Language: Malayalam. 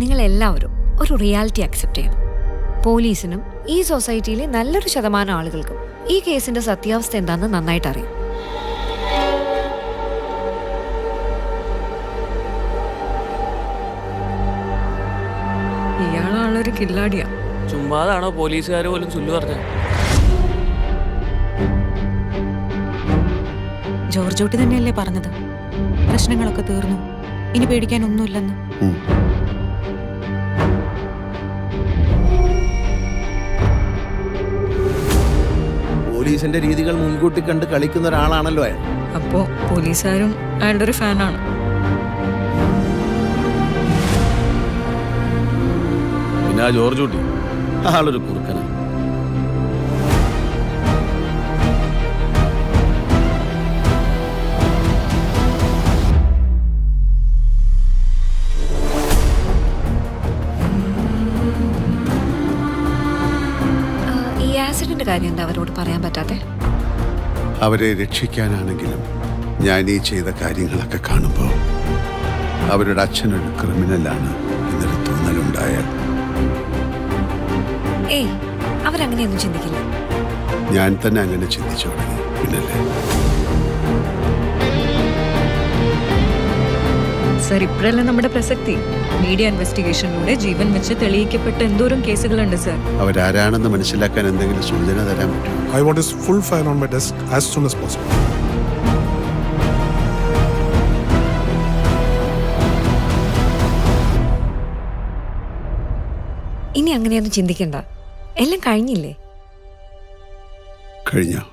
നിങ്ങൾ എല്ലാവരും ഒരു റിയാലിറ്റി അക്സെപ്റ്റ് ചെയ്യണം. പോലീസിനും ഈ സൊസൈറ്റിയിലെ നല്ലൊരു ശതമാനം ആളുകൾക്കും ഈ കേസിന്റെ സത്യാവസ്ഥ എന്താണെന്ന് നന്നായിട്ട് അറിയാം. ഇയാളാളൊരു കില്ലാടിയാ. ചുമ്മാതാണോ പോലീസുകാർ പോലും ചൊല്ലു പറഞ്ഞത്? ജോർജോട്ടി തന്നെയല്ലേ പറഞ്ഞത്, പ്രശ്നങ്ങളൊക്കെ തീർന്നു, ഇനി പേടിക്കാനൊന്നുമില്ലെന്ന്. പോലീസിന്റെ രീതികൾ മുൻകൂട്ടി കണ്ട് കളിക്കുന്ന ഒരാളാണല്ലോ അയാൾ. അപ്പോ പോലീസുകാരും അയാളുടെ ഒരു ഫാനാണ്. പിന്നെ ആ ജോർജ് കുട്ടി ആളൊരു കുറുക്കനാണ്. ഈ ആക്സിഡന്റ് കാര്യം എന്താ അവരോട് പറയാൻ പറ്റാത്തെ? അവരെ രക്ഷിക്കാനാണെങ്കിലും ഞാൻ ഈ ചെയ്ത കാര്യങ്ങളൊക്കെ കാണുമ്പോൾ അവരുടെ അച്ഛനൊരു ക്രിമിനലാണ് എന്നൊരു തോന്നലുണ്ടായാൽ ഏയ്, അവരങ്ങനെയൊന്നും ചിന്തിക്കില്ല. ഞാൻ തന്നെ അങ്ങനെ ചിന്തിച്ചു തുടങ്ങി. പിന്നല്ലേ സർ, ഇപ്പോഴല്ലേ നമ്മുടെ പ്രസക്തി. മീഡിയ ഇൻവെസ്റ്റിഗേഷനിലൂടെ ജീവൻ വെച്ച് തെളിയിക്കപ്പെട്ട എന്തോരം കേസുകളുണ്ട് സർ. അവരാരാണെന്ന് മനസ്സിലാക്കാൻ എന്തെങ്കിലും സൂചന തരാൻ പറ്റുമോ? I want his full file on my desk as soon as possible. ഇനി അങ്ങനെയൊന്നും ചിന്തിക്കണ്ട, എല്ലാം കഴിഞ്ഞില്ലേ? കഴിഞ്ഞോ?